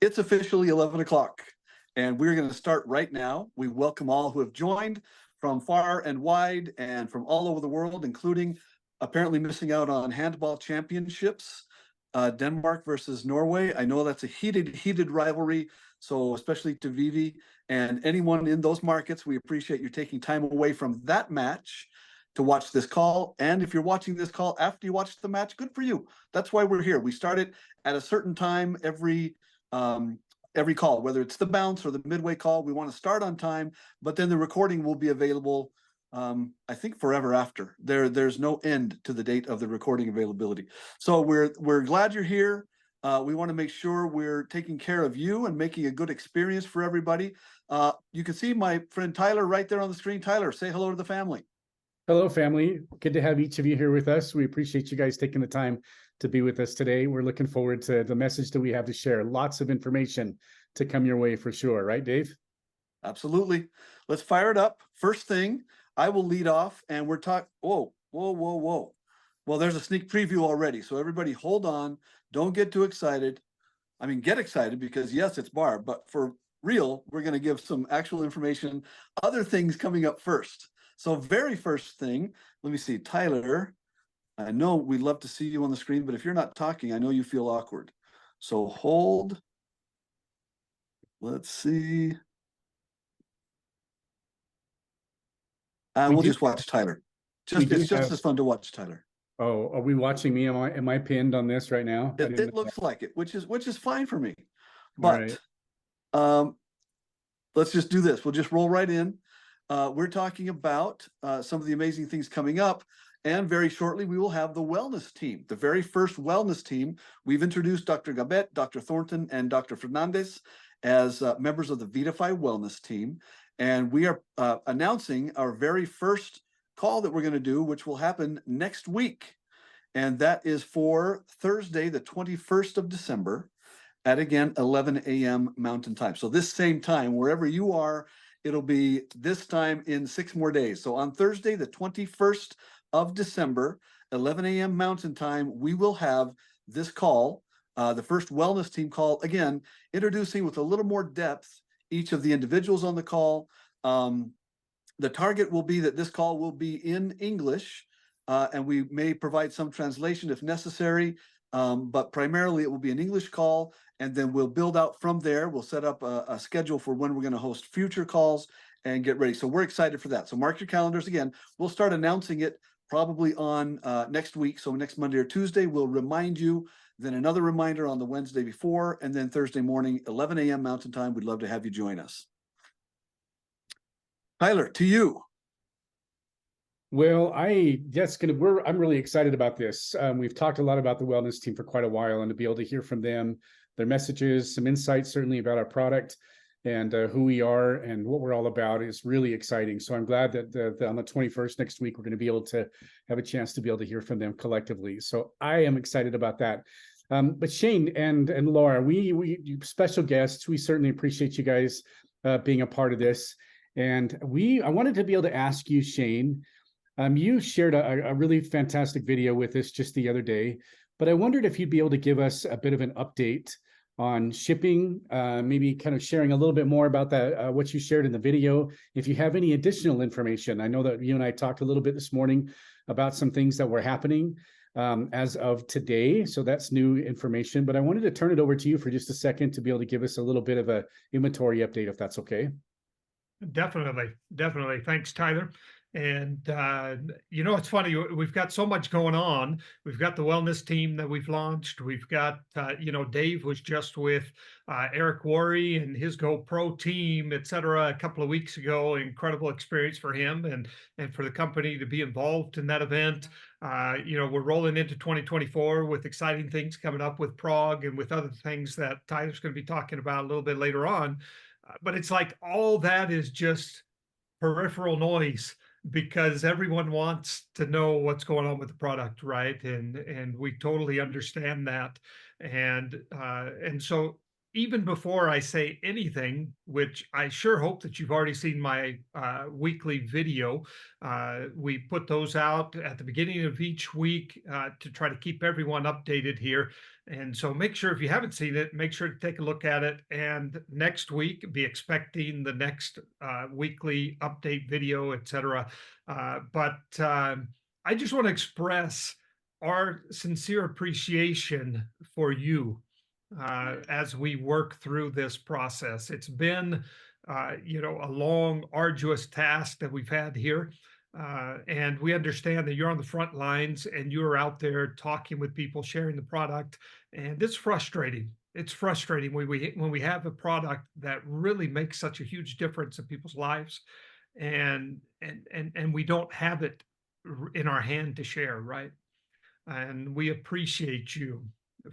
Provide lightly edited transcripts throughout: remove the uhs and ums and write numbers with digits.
It's officially 11 o'clock, and we're going to start right now. We welcome all who have joined from far and wide and from all over the world, including apparently missing out on handball championships, Denmark versus Norway. I know that's a heated rivalry, so especially to Vivi and anyone in those markets, we appreciate you taking time away from that match to watch this call. And if you're watching this call after you watch the match, good for you. That's why we're here. We start it at a certain time every call, whether it's the bounce or the midway call. We want to start on time, but then the recording will be available, I think, forever after. There's no end to the date of the recording availability. So we're glad you're here. We want to make sure we're taking care of you and making a good experience for everybody. You can see my friend Tyler right there on the screen. Tyler, say hello to the family. Hello, family. Good to have each of you here with us. We appreciate you guys taking the time to be with us today. We're looking forward to the message that we have to share. Lots of information to come your way for sure. Right, Dave? Absolutely. Let's fire it up. First thing, I will lead off, and we're talking. Whoa. Well, there's a sneak preview already. So everybody hold on. Don't get too excited. I mean, get excited because, yes, it's Barb, but for real, we're going to give some actual information, other things coming up first. So very first thing, let me see, Tyler, I know we'd love to see you on the screen, but if you're not talking, I know you feel awkward. So hold. Let's see. We'll just watch Tyler. It's just as fun to watch Tyler. Oh, are we watching me? Am I pinned on this right now? It looks like it, which is fine for me. But let's just do this. We'll just roll right in. We're talking about some of the amazing things coming up. And very shortly, we will have the wellness team, the very first wellness team. We've introduced Dr. Gabet, Dr. Thornton, and Dr. Fernandez as members of the VIDAFY wellness team. And we are announcing our very first call that we're going to do, which will happen next week. And that is for Thursday, the 21st of December at, again, 11 a.m. Mountain Time. So this same time, wherever you are, it'll be this time in 6 more days. So on Thursday, the 21st of December, 11 a.m. Mountain Time, we will have this call, the first wellness team call, again, introducing with a little more depth each of the individuals on the call. The target will be that this call will be in English, and we may provide some translation if necessary, but primarily it will be an English call, and then we'll build out from there. We'll set up a schedule for when we're going to host future calls and get ready. So we're excited for that. So mark your calendars. Again, we'll start announcing it probably on next week. So next Monday or Tuesday, we'll remind you, then another reminder on the Wednesday before, and then Thursday morning, 11 a.m. Mountain Time. We'd love to have you join us. Tyler, to you. Well, I'm really excited about this. We've talked a lot about the wellness team for quite a while, and to be able to hear from them, their messages, some insights certainly about our product and who we are and what we're all about is really exciting. So I'm glad that on the 21st next week, we're going to be able to have a chance to be able to hear from them collectively. So I am excited about that. But Shane and Laura, we special guests, we certainly appreciate you guys being a part of this. And I wanted to be able to ask you, Shane, you shared a really fantastic video with us just the other day, but I wondered if you'd be able to give us a bit of an update on shipping, maybe kind of sharing a little bit more about that, what you shared in the video. If you have any additional information, I know that you and I talked a little bit this morning about some things that were happening as of today. So that's new information, but I wanted to turn it over to you for just a second to be able to give us a little bit of a inventory update, if that's okay. Definitely. Thanks, Tyler. And, it's funny, we've got so much going on. We've got the wellness team that we've launched. We've got, Dave was just with Eric Worre and his GoPro team, et cetera, a couple of weeks ago. Incredible experience for him and for the company to be involved in that event. We're rolling into 2024 with exciting things coming up with Prague and with other things that Tyler's going to be talking about a little bit later on. But it's like all that is just peripheral noise because everyone wants to know what's going on with the product, right? And we totally understand that. And so, even before I say anything, which I sure hope that you've already seen my weekly video. We put those out at the beginning of each week to try to keep everyone updated here. And so make sure, if you haven't seen it, make sure to take a look at it. And next week, be expecting the next weekly update video, etc. I just want to express our sincere appreciation for you as we work through this process. It's been, a long, arduous task that we've had here. And we understand that you're on the front lines and you're out there talking with people, sharing the product. And it's frustrating. It's frustrating when we have a product that really makes such a huge difference in people's lives, and we don't have it in our hand to share, right? And we appreciate you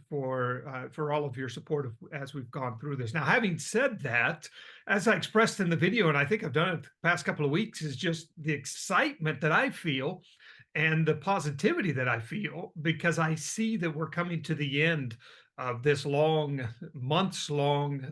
for all of your support as we've gone through this. Now, having said that, as I expressed in the video, and I think I've done it the past couple of weeks, is just the excitement that I feel and the positivity that I feel, because I see that we're coming to the end of this months long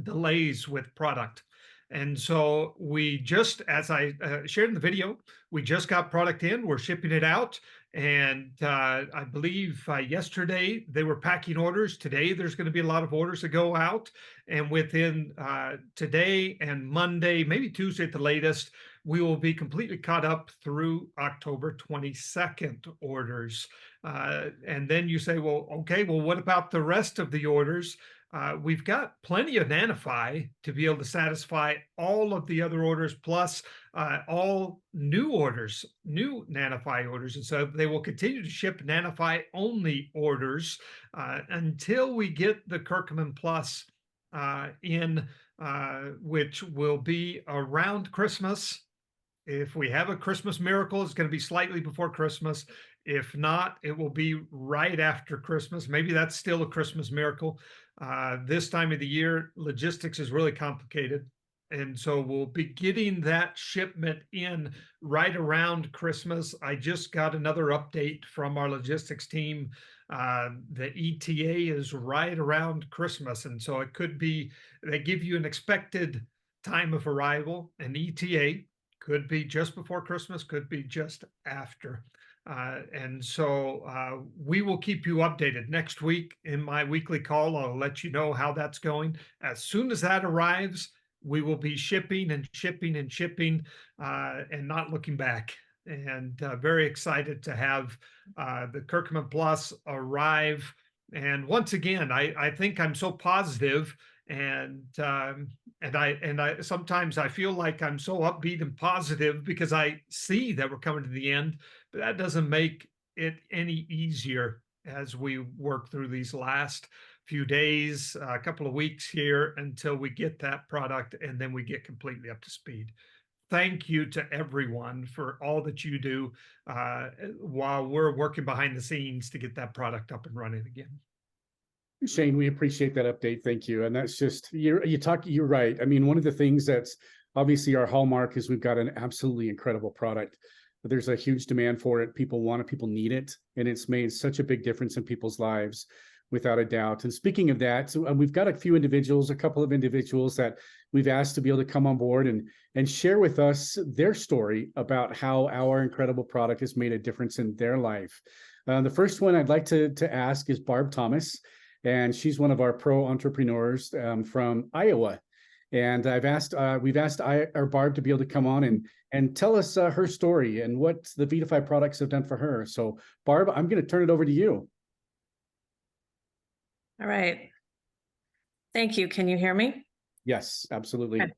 delays with product. And so we just, as I shared in the video, we just got product in, we're shipping it out. And I believe yesterday they were packing orders. Today there's going to be a lot of orders that go out. And within today and Monday, maybe Tuesday at the latest, we will be completely caught up through October 22nd orders. And then you say, well, okay, well, what about the rest of the orders? We've got plenty of VIDAFY to be able to satisfy all of the other orders, plus all new orders, new VIDAFY orders. And so they will continue to ship VIDAFY only orders until we get the Curcumin Plus in, which will be around Christmas. If we have a Christmas miracle, it's going to be slightly before Christmas. If not, it will be right after Christmas. Maybe that's still a Christmas miracle. This time of the year, logistics is really complicated. And so we'll be getting that shipment in right around Christmas. I just got another update from our logistics team. The ETA is right around Christmas. And so it could be, they give you an expected time of arrival, an ETA. Could be just before Christmas, could be just after. And so we will keep you updated next week in my weekly call. I'll let you know how that's going. As soon as that arrives, we will be shipping and shipping and shipping and not looking back. And very excited to have the Curcumin Plus arrive. And once again, I think I'm so positive, and I sometimes I feel like I'm so upbeat and positive because I see that we're coming to the end, but that doesn't make it any easier as we work through these last few days, a couple of weeks here until we get that product, and then we get completely up to speed. Thank you to everyone for all that you do while we're working behind the scenes to get that product up and running again. Shane, we appreciate that update. Thank you. And that's just, you're right. I mean, one of the things that's obviously our hallmark is we've got an absolutely incredible product. But there's a huge demand for it. People want it, people need it. And it's made such a big difference in people's lives, without a doubt. And speaking of that, so we've got a couple of individuals that we've asked to be able to come on board and share with us their story about how our incredible product has made a difference in their life. The first one I'd like to ask is Barb Thomas. And she's one of our pro entrepreneurs from Iowa. And we've asked Barb to be able to come on and tell us her story and what the VIDAFY products have done for her. So Barb, I'm going to turn it over to you. All right. Thank you. Can you hear me? Yes, absolutely. Okay.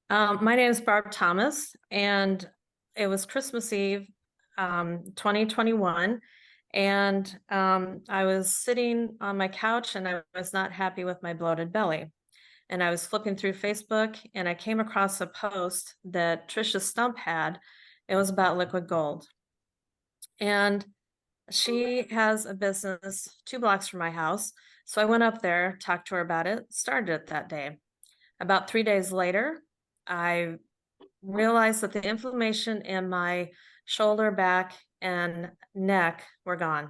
My name is Barb Thomas, and it was Christmas Eve, 2021. And I was sitting on my couch and I was not happy with my bloated belly. And I was flipping through Facebook and I came across a post that Trisha Stump had. It was about liquid gold. And she has a business 2 blocks from my house. So I went up there, talked to her about it, started it that day. About 3 days later, I realized that the inflammation in my shoulder, back, and neck were gone.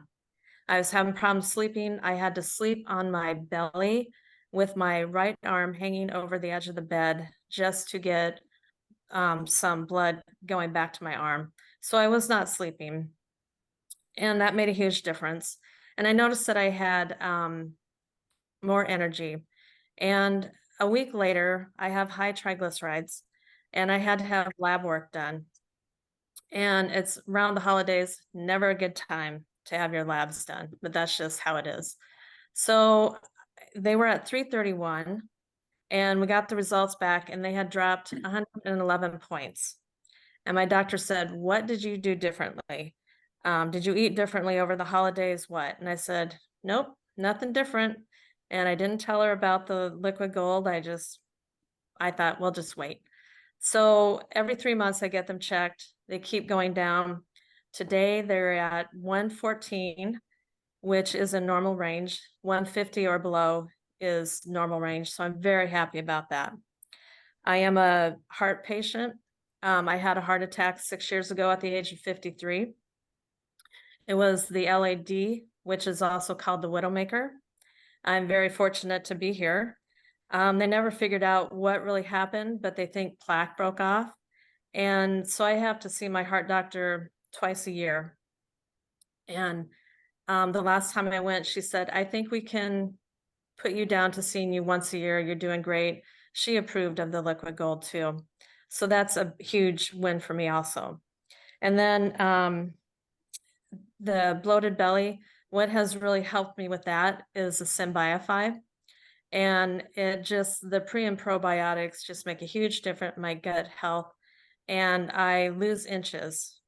I was having problems sleeping. I had to sleep on my belly with my right arm hanging over the edge of the bed just to get some blood going back to my arm. So I was not sleeping, and that made a huge difference. And I noticed that I had more energy. And a week later, I have high triglycerides, and I had to have lab work done. And it's around the holidays, never a good time to have your labs done, but that's just how it is. So they were at 331, and we got the results back, and they had dropped 111 points. And my doctor said, "What did you do differently? Did you eat differently over the holidays? What?" And I said, "Nope, nothing different." And I didn't tell her about the liquid gold. I thought, we'll just wait. So every 3 months, I get them checked. They keep going down. Today, they're at 114, which is a normal range. 150 or below is normal range. So I'm very happy about that. I am a heart patient. I had a heart attack 6 years ago at the age of 53. It was the LAD, which is also called the Widowmaker. I'm very fortunate to be here. They never figured out what really happened, but they think plaque broke off. And so I have to see my heart doctor twice a year. And the last time I went, she said, "I think we can put you down to seeing you once a year. You're doing great." She approved of the liquid gold too. So that's a huge win for me also. And then the bloated belly, what has really helped me with that is the Symbiofy. And the pre and probiotics just make a huge difference in my gut health. And I lose inches,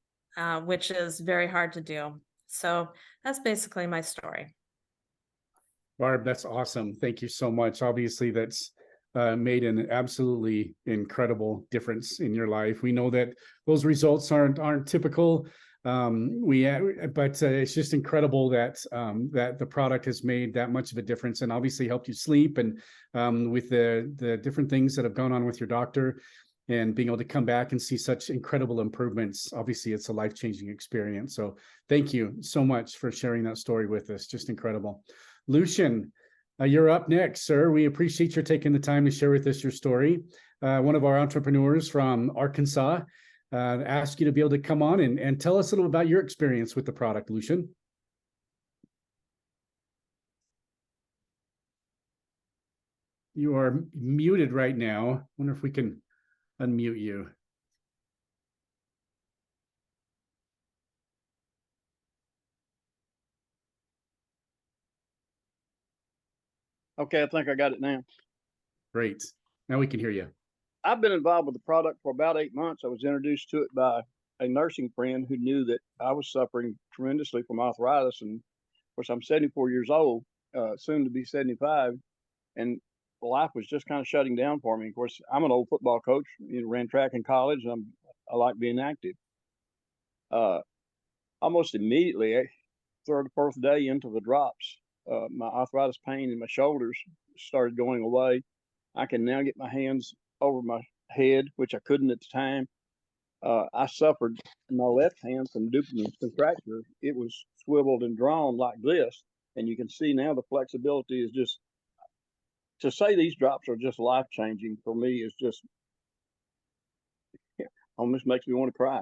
which is very hard to do. So that's basically my story. Barb, that's awesome. Thank you so much. Obviously, that's made an absolutely incredible difference in your life. We know that those results aren't typical. But it's just incredible that that the product has made that much of a difference, and obviously helped you sleep, and with the different things that have gone on with your doctor, and being able to come back and see such incredible improvements. Obviously, it's a life-changing experience. So thank you so much for sharing that story with us. Just incredible. Lucian, you're up next, sir. We appreciate your taking the time to share with us your story. One of our entrepreneurs from Arkansas ask you to be able to come on and tell us a little about your experience with the product, Lucian. You are muted right now. Wonder if we can unmute you. Okay, I think I got it now. Great. Now we can hear you. I've been involved with the product for about 8 months. I was introduced to it by a nursing friend who knew that I was suffering tremendously from arthritis. And of course, I'm 74 years old, soon to be 75. And life was just kind of shutting down for me. Of course, I'm an old football coach, ran track in college. And I like being active. Almost immediately, third or fourth day into the drops, my arthritis pain in my shoulders started going away. I can now get my hands over my head, which I couldn't at the time. I suffered in my left hand from duplicate contracture. It was swiveled and drawn like this, and you can see now the flexibility is just, to say these drops are just life-changing for me is just, almost makes me want to cry.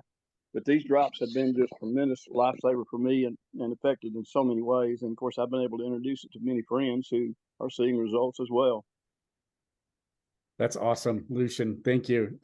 But these drops have been just tremendous lifesaver for me, and effective in so many ways. And of course, I've been able to introduce it to many friends who are seeing results as well. That's awesome, Lucian. Thank you.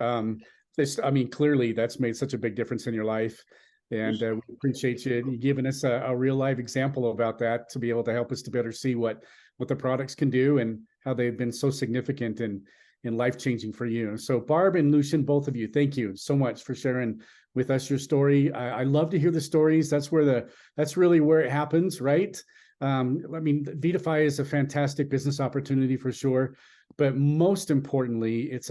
Clearly that's made such a big difference in your life. And we appreciate you giving us a real live example about that, to be able to help us to better see what the products can do and how they've been so significant and life-changing for you. So Barb and Lucian, both of you, thank you so much for sharing with us your story. I love to hear the stories. That's really where it happens, right? VIDAFY is a fantastic business opportunity for sure, but most importantly, it's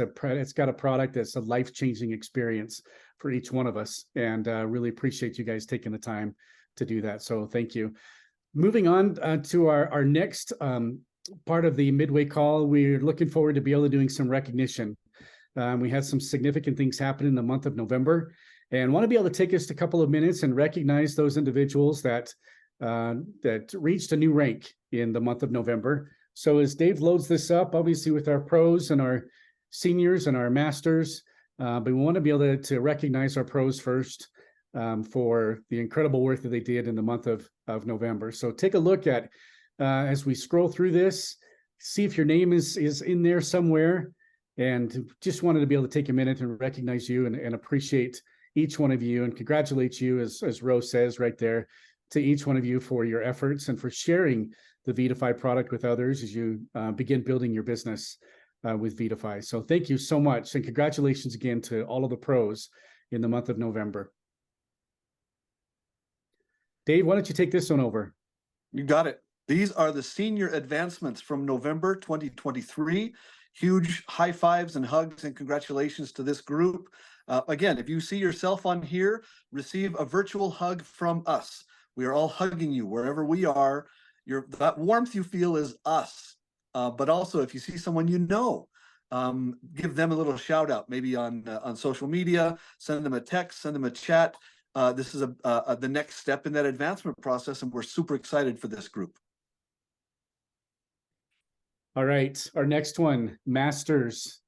got a product that's a life-changing experience for each one of us, and really appreciate you guys taking the time to do that. So thank you. Moving on to our next part of the Midway call, we're looking forward to be able to doing some recognition. We had some significant things happen in the month of November, and want to be able to take just a couple of minutes and recognize those individuals that reached a new rank in the month of November. So as Dave loads this up, obviously with our pros and our seniors and our masters, but we want to be able to recognize our pros first for the incredible work that they did in the month of November. So take a look at, as we scroll through this, see if your name is in there somewhere. And just wanted to be able to take a minute and recognize you and appreciate each one of you and congratulate you, as Rose says right there, to each one of you for your efforts and for sharing the VIDAFY product with others as you begin building your business with VIDAFY. So thank you so much. And congratulations again to all of the pros in the month of November. Dave, why don't you take this one over? You got it. These are the senior advancements from November 2023. Huge high fives and hugs and congratulations to this group. Again, if you see yourself on here, receive a virtual hug from us. We are all hugging you wherever we are. That warmth you feel is us. But also, if you see someone you know, give them a little shout out, maybe on social media, send them a text, send them a chat. This is the next step in that advancement process, and we're super excited for this group. All right, our next one, Masters.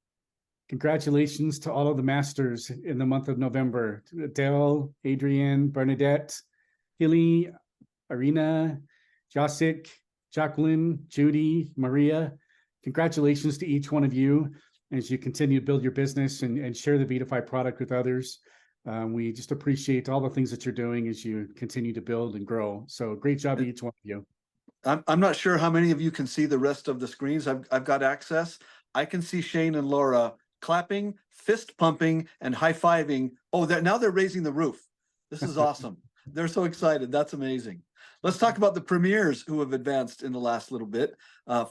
Congratulations to all of the Masters in the month of November. To Adele, Adrienne, Bernadette, Hilly, Irina, Josic, Jacqueline, Judy, Maria. Congratulations to each one of you as you continue to build your business and share the VIDAFY product with others. We just appreciate all the things that you're doing as you continue to build and grow. So great job to each one of you. I'm not sure how many of you can see the rest of the screens. I've got access. I can see Shane and Laura clapping, fist pumping, and high-fiving. Oh, now they're raising the roof. This is awesome. They're so excited. That's amazing. Let's talk about the premieres who have advanced in the last little bit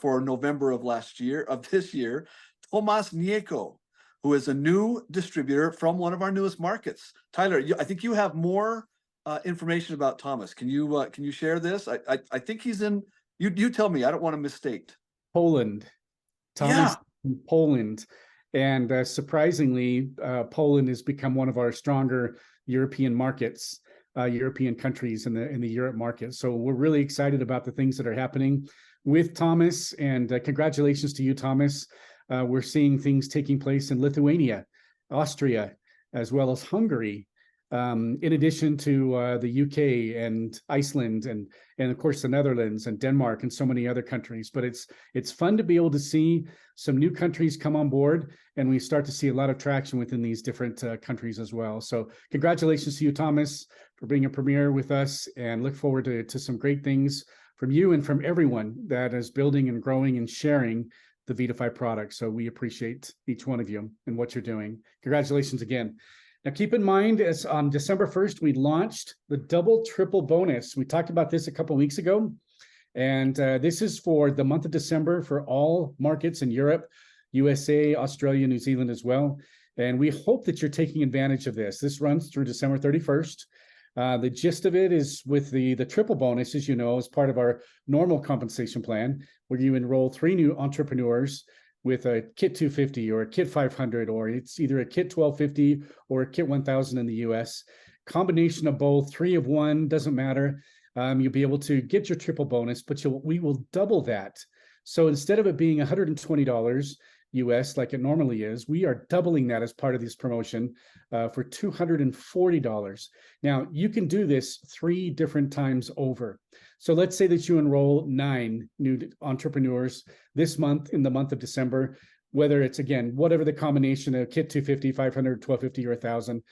for November of this year. Tomas Nieto, who is a new distributor from one of our newest markets. Tyler, I think you have more information about Thomas. Can you share this? I think he's in. You tell me. I don't want to misstate. Poland. Thomas in Poland, and surprisingly, Poland has become one of our stronger European markets, European countries in the Europe market. So we're really excited about the things that are happening with Thomas. And congratulations to you, Thomas. We're seeing things taking place in Lithuania, Austria, as well as Hungary. In addition to the UK and Iceland and of course the Netherlands and Denmark and so many other countries. But it's fun to be able to see some new countries come on board, and we start to see a lot of traction within these different countries as well. So congratulations to you, Thomas, for being a premier with us, and look forward to some great things from you and from everyone that is building and growing and sharing the VIDAFY product. So we appreciate each one of you and what you're doing. Congratulations again. Now, keep in mind, as on December 1st, we launched the double triple bonus. We talked about this a couple of weeks ago, and this is for the month of December for all markets in Europe, USA, Australia, New Zealand as well. And we hope that you're taking advantage of this. This runs through December 31st. The gist of it is with the triple bonus, as you know, as part of our normal compensation plan, where you enroll 3 new entrepreneurs with a kit 250 or a kit 500, or it's either a kit 1250 or a kit 1000 in the US. Combination of both, 3 of 1, doesn't matter. You'll be able to get your triple bonus, but we will double that. So instead of it being $120 US like it normally is, we are doubling that as part of this promotion for $240. Now, you can do this 3 different times over. So let's say that you enroll 9 new entrepreneurs this month in the month of December, whether it's, again, whatever the combination of kit 250, 500, 1250, or 1000,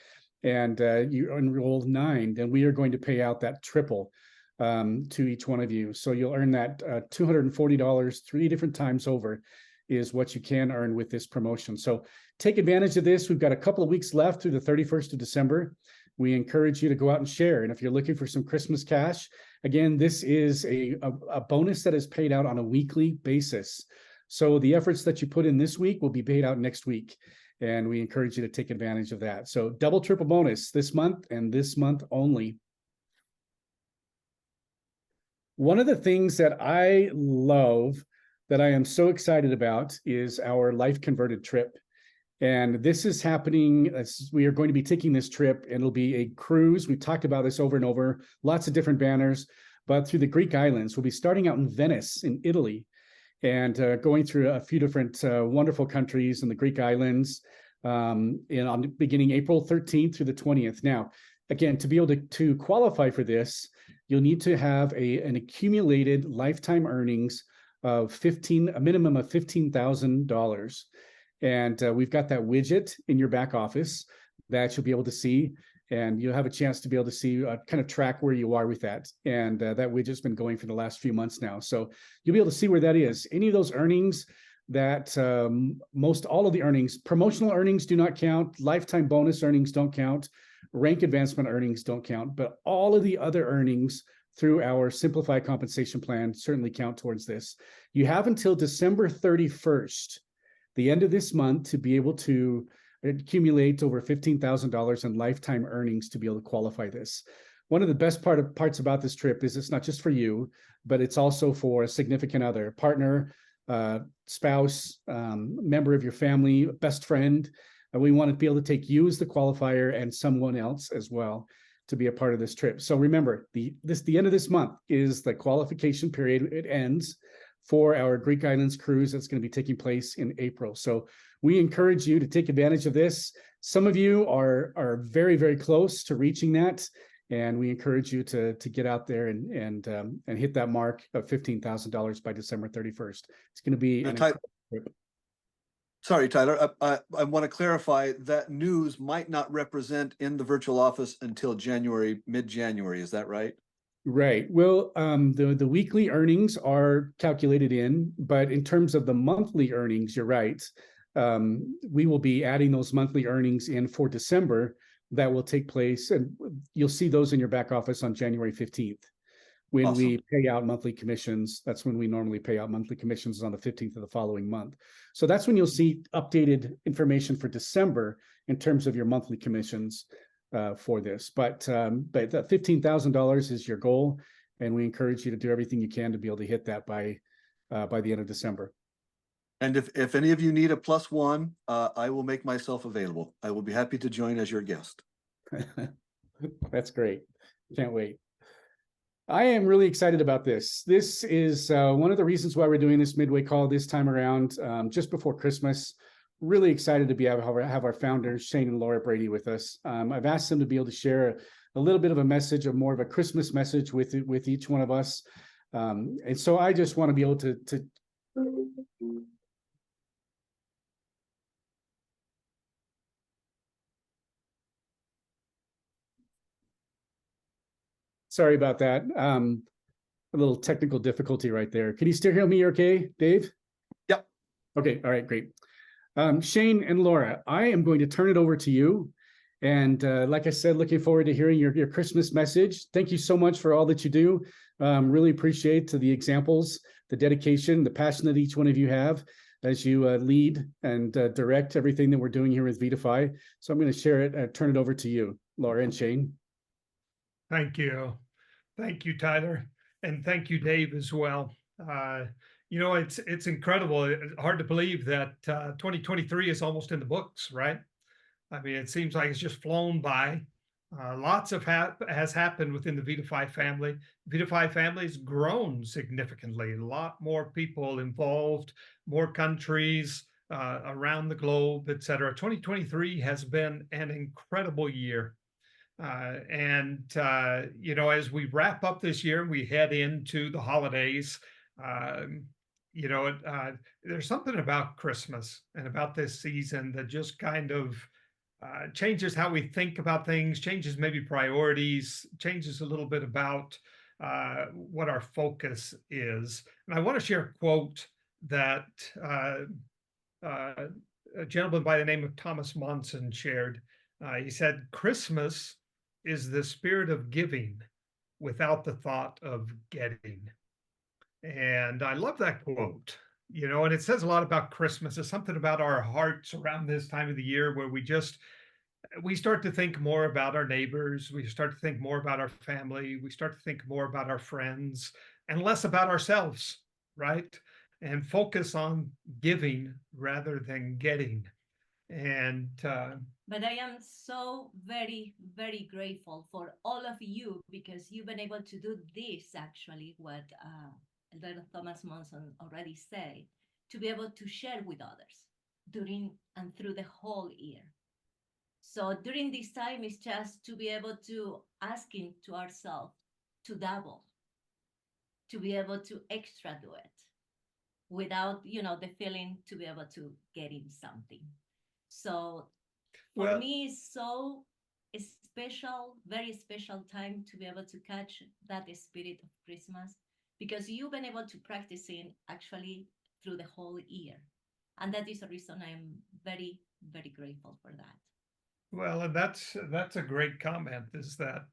and you enroll 9, then we are going to pay out that triple to each one of you. So you'll earn that $240 3 different times over is what you can earn with this promotion. So take advantage of this. We've got a couple of weeks left through the 31st of December. We encourage you to go out and share. And if you're looking for some Christmas cash, again, this is a bonus that is paid out on a weekly basis. So the efforts that you put in this week will be paid out next week. And we encourage you to take advantage of that. So double, triple bonus this month and this month only. One of the things that I love, that I am so excited about, is our Life Converted trip. And this is happening as we are going to be taking this trip, and it'll be a cruise. We've talked about this over and over, lots of different banners, but through the Greek islands. We'll be starting out in Venice in Italy. and going through a few different wonderful countries in the Greek islands beginning April 13th through the 20th. Now, again, to be able to qualify for this, you'll need to have an accumulated lifetime earnings of a minimum of $15,000. And we've got that widget in your back office that you'll be able to see, and you'll have a chance to be able to see, kind of track where you are with that. And that widget's been going for the last few months now. So you'll be able to see where that is. Any of those earnings that all of the earnings, promotional earnings do not count, lifetime bonus earnings don't count, rank advancement earnings don't count, but all of the other earnings through our simplified compensation plan certainly count towards this. You have until December 31st, the end of this month, to be able to accumulate over $15,000 in lifetime earnings to be able to qualify this. One of the best parts about this trip is it's not just for you, but it's also for a significant other, partner, spouse, member of your family, best friend. And we want to be able to take you as the qualifier and someone else as well to be a part of this trip. So remember, the end of this month is the qualification period. It ends for our Greek Islands cruise that's going to be taking place in April. So we encourage you to take advantage of this. Some of you are very, very close to reaching that, and we encourage you to get out there and hit that mark of $15,000 by December 31st. It's going to be an incredible trip. Sorry, Tyler, I want to clarify that news might not represent in the virtual office until mid-January. Is that right? Right. Well, the weekly earnings are calculated in, but in terms of the monthly earnings, you're right. We will be adding those monthly earnings in for December. That will take place, and you'll see those in your back office on January 15th. When Awesome. we pay out monthly commissions, that's when we normally pay out monthly commissions, on the 15th of the following month. So that's when you'll see updated information for December in terms of your monthly commissions for this. But that $15,000 is your goal, and we encourage you to do everything you can to be able to hit that by the end of December. And if any of you need a +1, I will make myself available. I will be happy to join as your guest. That's great. Can't wait. I am really excited about this. This is one of the reasons why we're doing this Midway call this time around, just before Christmas. Really excited to have our founders, Shane and Laura Brady, with us. I've asked them to be able to share a little bit of a message, more of a Christmas message with each one of us. And so I just want to be able to sorry about that. A little technical difficulty right there. Can you still hear me okay, Dave? Yep. Okay, all right, great. Shane and Laura, I am going to turn it over to you. And like I said, looking forward to hearing your Christmas message. Thank you so much for all that you do. Really appreciate the examples, the dedication, the passion that each one of you have as you lead and direct everything that we're doing here with VIDAFY. So I'm going to turn it over to you, Laura and Shane. Thank you. Thank you, Tyler. And thank you, Dave, as well. It's incredible. It's hard to believe that 2023 is almost in the books, right? I mean, it seems like it's just flown by. Lots has happened within the VIDAFY family. VIDAFY family has grown significantly. A lot more people involved, more countries around the globe, et cetera. 2023 has been an incredible year. As we wrap up this year, we head into the holidays. There's something about Christmas and about this season that just kind of changes how we think about things, changes maybe priorities, changes a little bit about what our focus is. And I want to share a quote that a gentleman by the name of Thomas Monson shared. He said, "Christmas is the spirit of giving without the thought of getting." And I love that quote, and it says a lot about Christmas. There's something about our hearts around this time of the year where we start to think more about our neighbors. We start to think more about our family. We start to think more about our friends and less about ourselves, right? And focus on giving rather than getting. And but I am so very, very grateful for all of you, because you've been able to do this, actually, what Elder Thomas Monson already said, to be able to share with others during and through the whole year. So during this time, it's just to be able to asking to ourselves to double, to be able to extra do it without, the feeling to be able to get in something. So for Well, me, it's so special, very special time to be able to catch that spirit of Christmas, because you've been able to practice it actually through the whole year. And that is the reason I'm very, very grateful for that. well, and that's a great comment. Is that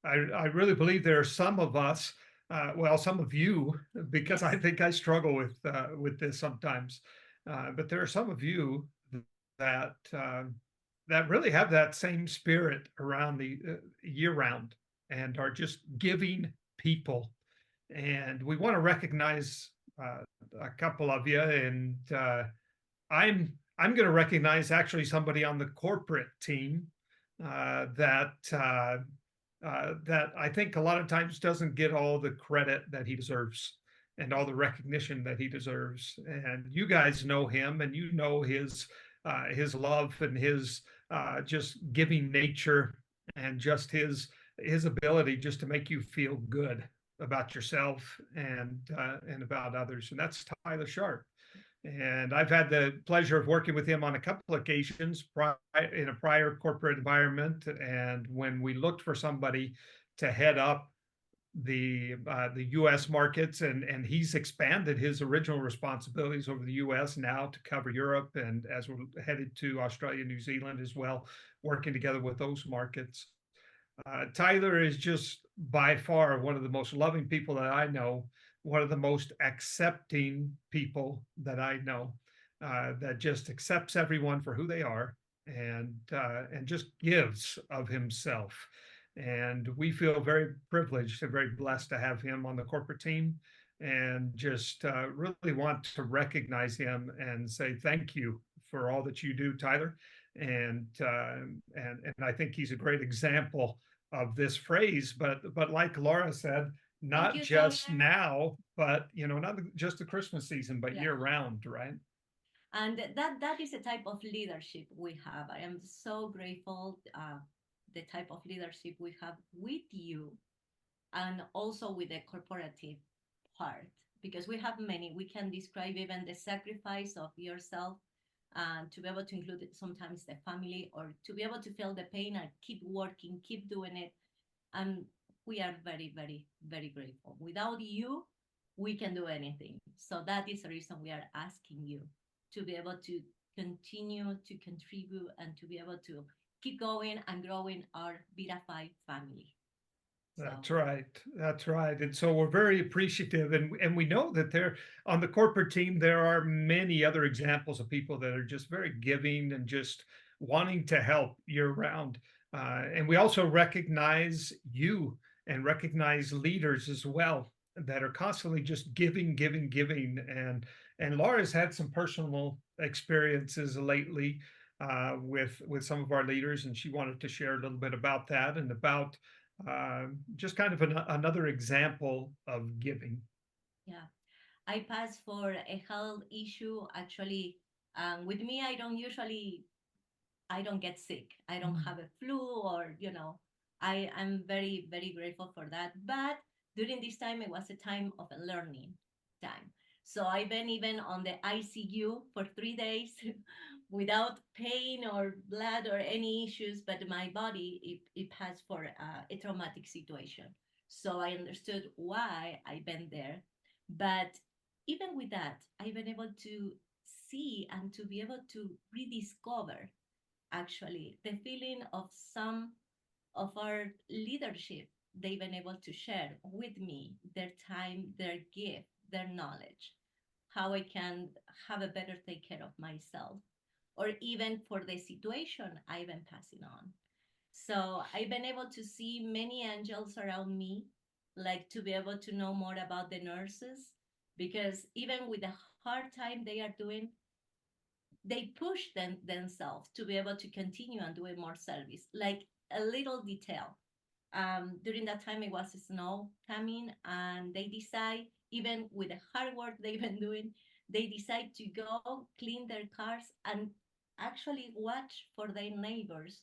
I really believe there are some of us, well, some of you, because I Yes. think I struggle with this sometimes, but there are some of you that that really have that same spirit around the year round and are just giving people. And we want to recognize a couple of you, and I'm going to recognize actually somebody on the corporate team that I think a lot of times doesn't get all the credit that he deserves and all the recognition that he deserves. And you guys know him, and you know his love and his just giving nature, and just his ability just to make you feel good about yourself and about others. And that's Tyler Sharp. And I've had the pleasure of working with him on a couple of occasions in a prior corporate environment. And when we looked for somebody to head up the U.S. markets, and he's expanded his original responsibilities over the U.S. now to cover Europe, and as we're headed to Australia, New Zealand as well, working together with those markets. Tyler is just by far one of the most loving people that I know, one of the most accepting people that I know, that just accepts everyone for who they are, and just gives of himself. And we feel very privileged and very blessed to have him on the corporate team, and just really want to recognize him and say thank you for all that you do, Tyler. And I think he's a great example of this phrase, but like Laura said, not you, just Tyler. now, but not just the Christmas season, but Yeah. year round, right? And that is the type of leadership we have. I am so grateful the type of leadership we have with you, and also with the corporative part, because we have many. We can describe even the sacrifice of yourself, and to be able to include sometimes the family, or to be able to feel the pain and keep working, keep doing it. And we are very, very, very grateful. Without you, we can do anything. So that is the reason we are asking you to be able to continue to contribute and to be able to keep going and growing our VIDAFY family. That's right. That's right. And so we're very appreciative. And we know that there on the corporate team, there are many other examples of people that are just very giving and just wanting to help year round. And we also recognize you and recognize leaders as well that are constantly just giving, giving, giving. And Laura's had some personal experiences lately with some of our leaders, and she wanted to share a little bit about that and about just kind of another example of giving. Yeah, I passed for a health issue. Actually, with me, I don't get sick. I don't have a flu, or I am very, very grateful for that. But during this time, it was a time of a learning time. So I've been even on the ICU for 3 days without pain or blood or any issues, but my body, it passed for a traumatic situation. So I understood why I've been there. But even with that, I've been able to see and to be able to rediscover actually the feeling of some of our leadership. They've been able to share with me their time, their gift, their knowledge, how I can have a better take care of myself, or even for the situation I've been passing on. So I've been able to see many angels around me, like to be able to know more about the nurses, because even with the hard time they are doing, they push themselves to be able to continue and doing more service. Like a little detail. During that time, it was snow coming, and they decide even with the hard work they've been doing, they decide to go clean their cars and actually watch for their neighbors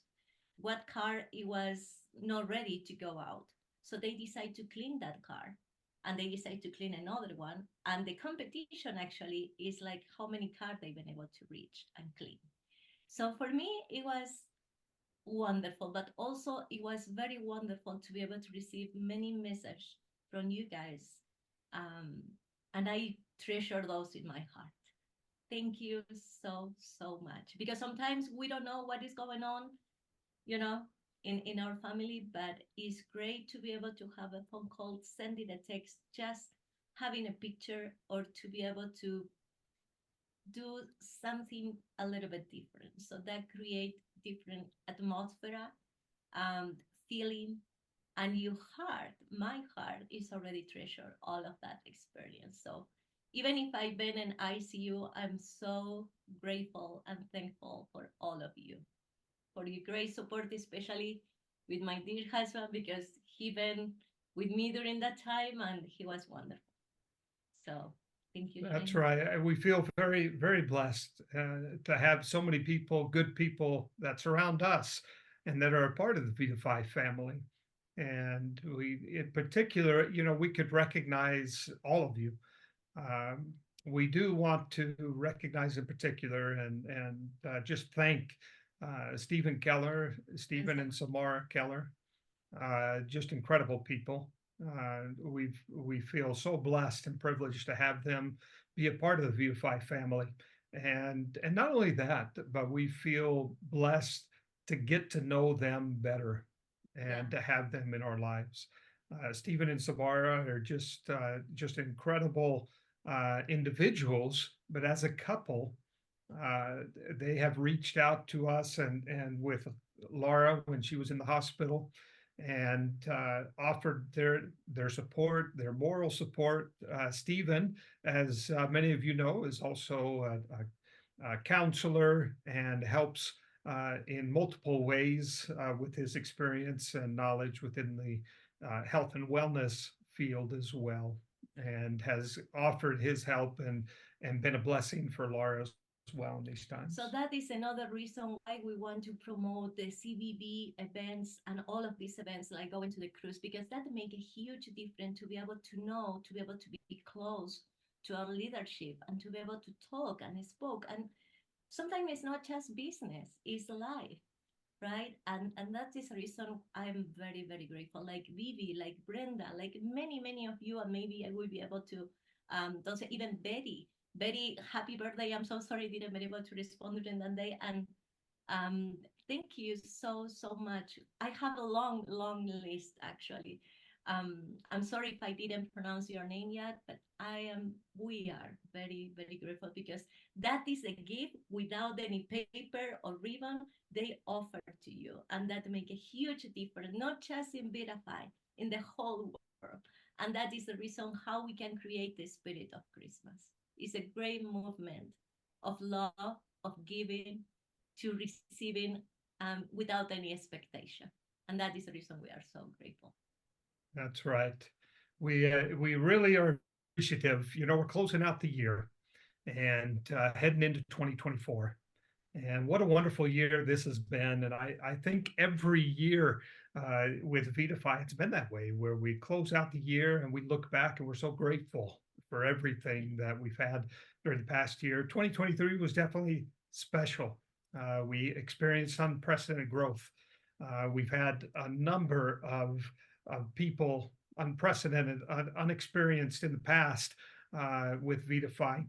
what car it was not ready to go out. So they decide to clean that car and they decide to clean another one. And the competition actually is like how many cars they've been able to reach and clean. So for me, it was wonderful, but also it was very wonderful to be able to receive many messages from you guys. Um, and I treasure those in my heart. Thank you so, so much. Because sometimes we don't know what is going on, you know, in our family, but it's great to be able to have a phone call, sending a text, just having a picture, or to be able to do something a little bit different. So that create different atmosphere, feeling, and your heart, my heart is already treasure all of that experience. So even if I've been in ICU, I'm so grateful and thankful for all of you, for your great support, especially with my dear husband, because he been with me during that time and he was wonderful. So thank you. That's James. right. We feel very, very blessed to have so many people, good people that surround us and that are a part of the VIDAFY family. And we, in particular, you know, we could recognize all of you. Um, we do want to recognize in particular and just thank Stephen Keller, Stephen and Samara Keller, just incredible people. We feel so blessed and privileged to have them be a part of the VIDAFY family, and not only that, but we feel blessed to get to know them better and to have them in our lives. Stephen and Samara are just incredible individuals, but as a couple, uh, they have reached out to us and with Laura when she was in the hospital and offered their support, their moral support. Stephen, as many of you know, is also a counselor and helps in multiple ways with his experience and knowledge within the health and wellness field as well, and has offered his help and been a blessing for Laura as well in these times. So that is another reason why we want to promote the CVB events and all of these events, like going to the cruise, because that make a huge difference to be able to know, to be able to be close to our leadership and to be able to talk and spoke. And sometimes it's not just business, it's life, right? And that is a reason I'm very, very grateful. Like Vivi, like Brenda, like many of you, and maybe I will be able to, don't say even Betty. Betty, happy birthday. I'm so sorry I didn't be able to respond during that day. And thank you so, so much. I have a long list actually. I'm sorry if I didn't pronounce your name yet, but we are very, very grateful because that is a gift without any paper or ribbon they offer to you. And that make a huge difference, not just in VIDAFY, in the whole world. And that is the reason how we can create the spirit of Christmas. It's a great movement of love, of giving, to receiving without any expectation. And that is the reason we are so grateful. That's right. We really are appreciative. You know, we're closing out the year and heading into 2024. And what a wonderful year this has been. And I think every year with VIDAFY, it's been that way, where we close out the year and we look back and we're so grateful for everything that we've had during the past year. 2023 was definitely special. We experienced unprecedented growth. We've had a number of people unprecedented, unexperienced in the past with VIDAFY.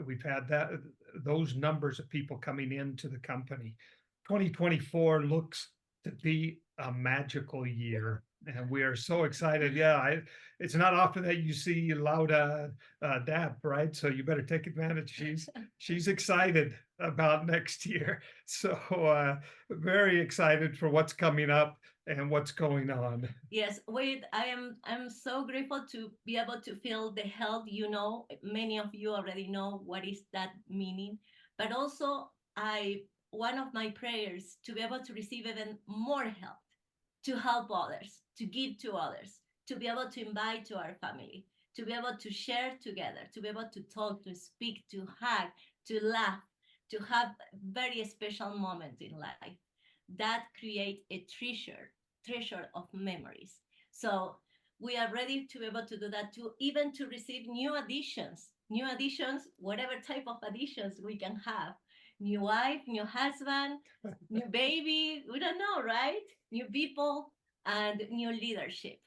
We've had those numbers of people coming into the company. 2024 looks to be a magical year, and we are so excited. Yeah, it's not often that you see Lauda Dap, right? So you better take advantage. She's excited about next year. So very excited for what's coming up and what's going on. Yes, wait, I'm so grateful to be able to feel the health. You know, many of you already know what is that meaning, but also one of my prayers to be able to receive even more help, to help others, to give to others, to be able to invite to our family, to be able to share together, to be able to talk, to speak, to hug, to laugh, to have very special moments in life. That create a treasure of memories. So we are ready to be able to do that, to even to receive new additions, whatever type of additions we can have. New wife, new husband, new baby, we don't know, right? New people and new leadership.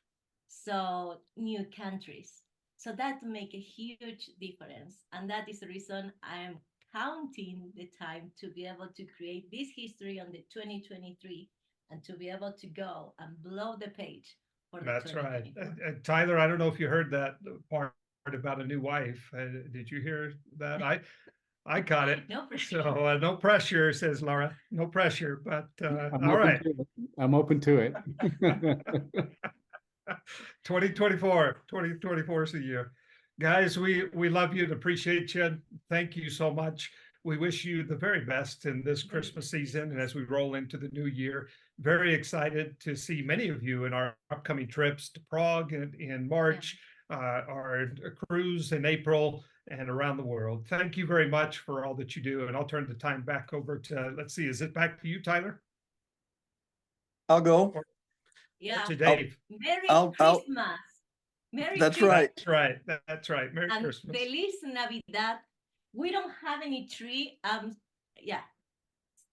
So new countries. So that make a huge difference. And that is the reason I am counting the time to be able to create this history on the 2023 and to be able to go and blow the page for the That's right. 2024. And Tyler, I don't know if you heard that part about a new wife. Did you hear that? I caught it. No pressure. So no pressure, says Laura. No pressure, but I'm all open right. to it. I'm open to it. 2024 is the year. Guys, we love you and appreciate you. Thank you so much. We wish you the very best in this Christmas season and as we roll into the new year. Very excited to see many of you in our upcoming trips to Prague in March, our cruise in April, and around the world. Thank you very much for all that you do. And I'll turn the time back over to, let's see, is it back to you, Tyler? I'll go. Yeah. To Dave. Merry I'll- Christmas. Merry That's Christmas. right. That's right. That's right. Merry And Christmas. Feliz Navidad. We don't have any tree. Yeah.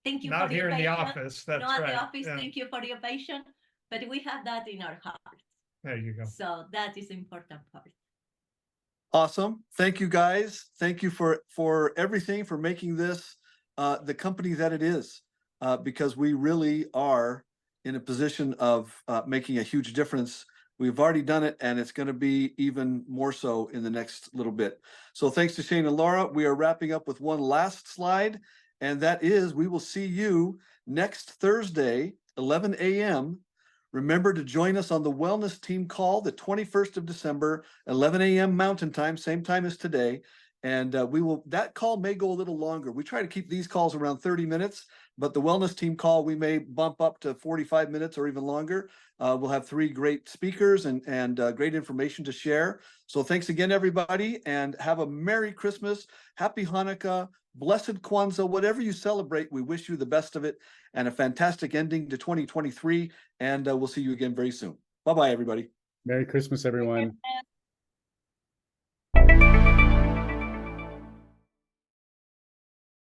Thank you Not for here your in the patience. office. That's Not right. at the office. Yeah. Thank you for your patience. But we have that in our hearts. There you go. So that is important part. Awesome. Thank you, guys. Thank you for everything, for making this the company that it is, because we really are in a position of making a huge difference. We've already done it, and it's going to be even more so in the next little bit. So thanks to Shane and Laura. We are wrapping up with one last slide, and that is we will see you next Thursday, 11 a.m. Remember to join us on the Wellness Team call, the 21st of December, 11 a.m. Mountain Time, same time as today. And that call may go a little longer. We try to keep these calls around 30 minutes, but the Wellness Team call, we may bump up to 45 minutes or even longer. We'll have 3 great speakers and great information to share. So thanks again, everybody, and have a Merry Christmas, Happy Hanukkah, Blessed Kwanzaa, whatever you celebrate. We wish you the best of it and a fantastic ending to 2023. And we'll see you again very soon. Bye-bye, everybody. Merry Christmas, everyone.